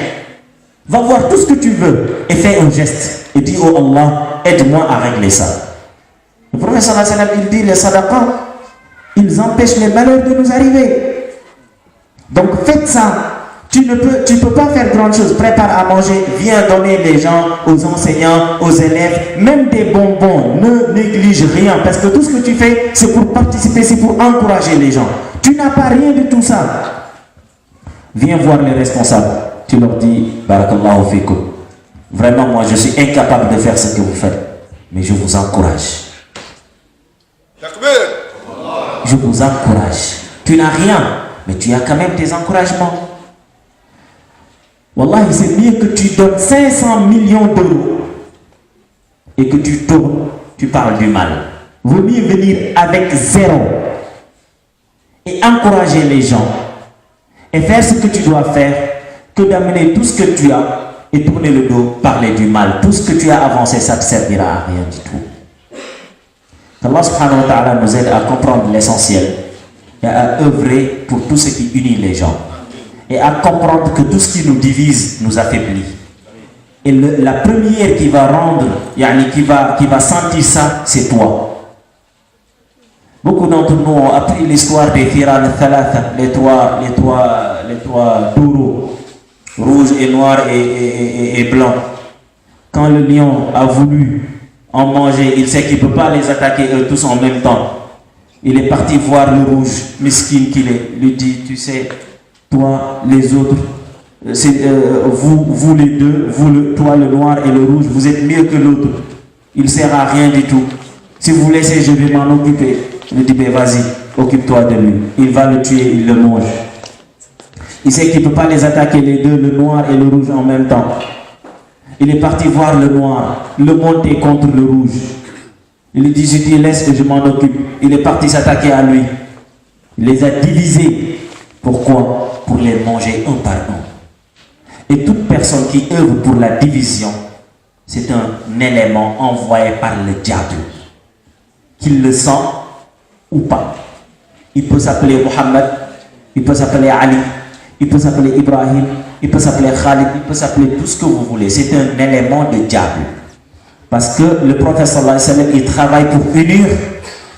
Va voir tout ce que tu veux et fais un geste. Et dis, oh Allah, aide-moi à régler ça. Le prophète sallallahu alayhi wa sallam, il dit, les sadaqas, ils empêchent les malheurs de nous arriver. Donc faites ça. Tu ne peux pas faire grand chose. Prépare à manger, viens donner les gens, aux enseignants, aux élèves, même des bonbons. Ne néglige rien parce que tout ce que tu fais, c'est pour participer, c'est pour encourager les gens. Tu n'as pas rien de tout ça. Viens voir les responsables. Tu leur dis, barakallahu fikum. Vraiment, moi, je suis incapable de faire ce que vous faites. Mais je vous encourage. Je vous encourage. Tu n'as rien, mais tu as quand même tes encouragements. Wallahi, c'est mieux que tu donnes 500 millions d'euros et que tu tournes, tu parles du mal. Vaut mieux venir avec zéro et encourager les gens et faire ce que tu dois faire que d'amener tout ce que tu as et tourner le dos, parler du mal. Tout ce que tu as avancé, ça ne te servira à rien du tout. Allah subhanahu wa ta'ala nous aide à comprendre l'essentiel et à œuvrer pour tout ce qui unit les gens. Et à comprendre que tout ce qui nous divise nous affaiblit. Et la première qui va rendre, qui va sentir ça, c'est toi. Beaucoup d'entre nous ont appris l'histoire des Firan al-Thalatha, les trois taureaux, rouge et noir et blanc. Quand le lion a voulu en manger, il sait qu'il ne peut pas les attaquer eux tous en même temps. Il est parti voir le rouge, miskin qu'il est, lui dit, tu sais, toi, les autres, vous les deux, toi le noir et le rouge, vous êtes mieux que l'autre. Il ne sert à rien du tout. Si vous laissez, je vais m'en occuper. Il dit, ben vas-y, occupe-toi de lui. Il va le tuer, il le mange. Il sait qu'il ne peut pas les attaquer les deux, le noir et le rouge en même temps. Il est parti voir le noir, le monter contre le rouge. Il lui dit, je dis, laisse que je m'en occupe. Il est parti s'attaquer à lui. Il les a divisés. Pourquoi? Pour les manger un par un. Et toute personne qui œuvre pour la division, c'est un élément envoyé par le diable. Qu'il le sent ou pas. Il peut s'appeler Mohammed, il peut s'appeler Ali, il peut s'appeler Ibrahim, il peut s'appeler Khalid, il peut s'appeler tout ce que vous voulez. C'est un élément de diable. Parce que le prophète sallallahu alayhi wa sallam, il travaille pour unir.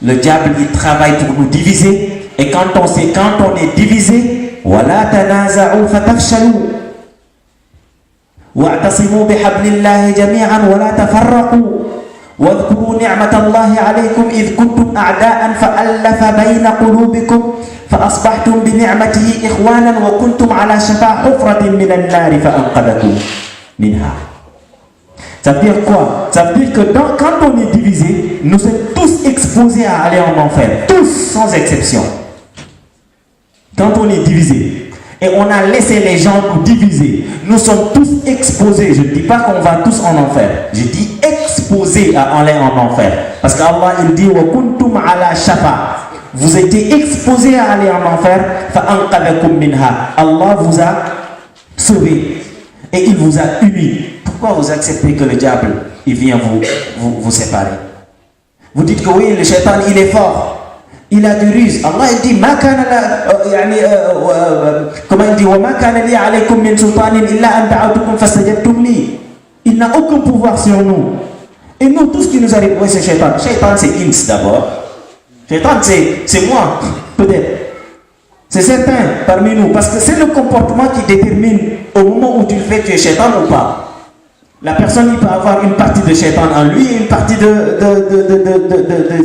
Le diable, il travaille pour nous diviser. Et quand on est divisé, وَلَا تَنَازَعُوا فَتَفْشَلُوا وَاعْتَصِمُوا بِحَبْلِ اللَّهِ جَمِيعًا وَلَا تَفَرَّقُوا وَاذْكُرُوا نِعْمَةَ اللَّهِ عَلَيْكُمْ إِذْ كُنْتُمْ أَعْدَاءً فَأَلَّفَ بَيْنَ قُلُوبِكُمْ فَأَصْبَحْتُمْ بِنِعْمَتِهِ إِخْوَانًا وَكُنْتُمْ عَلَى شَفَا حُفْرَةٍ مِنَ النَّارِ فَأَنْقَذَكُمْ مِنْهَا. Ça veut dire quoi? Ça veut dire que quand on est divisé, nous sommes tous exposés à aller en enfer. Tous, sans exception. Quand on est divisé et on a laissé les gens nous diviser, nous sommes tous exposés. Je ne dis pas qu'on va tous en enfer. Je dis exposés à aller en enfer. Parce qu'Allah il dit وَكُنْتُمْ عَلَى شَفَا. Vous étiez exposés à aller en enfer. فَأَنْقَذَكُمْ مِنْهَا. Allah vous a sauvé et il vous a unis. Pourquoi vous acceptez que le diable il vient vous séparer? Vous dites que oui, le shaitan il est fort. Il a du ruse. Allah il dit comment il dit وَمَا كَانَ لِي عَلَيْكُمْ مِنْ سُلْطَانٍ إِلَّا أَنْ دَعَوْتُكُمْ فَاسْتَجَبْتُمْ لِي. Il n'a aucun pouvoir sur nous. Et nous, tout ce qui nous arrive, oui, c'est shaitan. Shaitan, c'est ins d'abord. Shaitan, c'est moi, peut-être. C'est certain parmi nous. Parce que c'est le comportement qui détermine au moment où tu le fais, tu es shaitan ou pas. La personne, il peut avoir une partie de shaitan en lui et une partie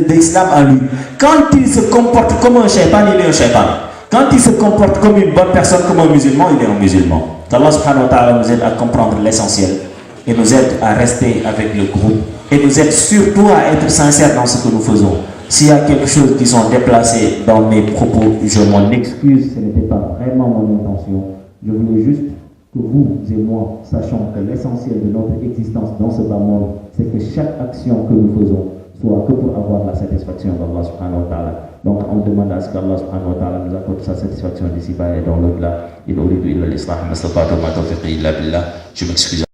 d'islam en lui. Quand il se comporte comme un shaitan, il est un shaitan. Quand il se comporte comme une bonne personne, comme un musulman, il est un musulman. Allah subhanahu wa ta'ala nous aide à comprendre l'essentiel et nous aide à rester avec le groupe et nous aide surtout à être sincères dans ce que nous faisons. S'il y a quelque chose qui sont déplacés dans mes propos, je m'en excuse, ce n'était pas vraiment mon intention. Je voulais juste que vous et moi sachions que l'essentiel de notre existence dans ce bas monde, c'est que chaque action que nous faisons soit que pour avoir la satisfaction d'Allah subhanahu wa ta'ala. Donc on demande à ce qu'Allah subhanahu wa ta'ala nous accorde sa satisfaction d'ici-bas et dans l'au-delà. Il uridu illa l'islah, ma stata'tu ma tawfiqi illa billah. Je m'excuse.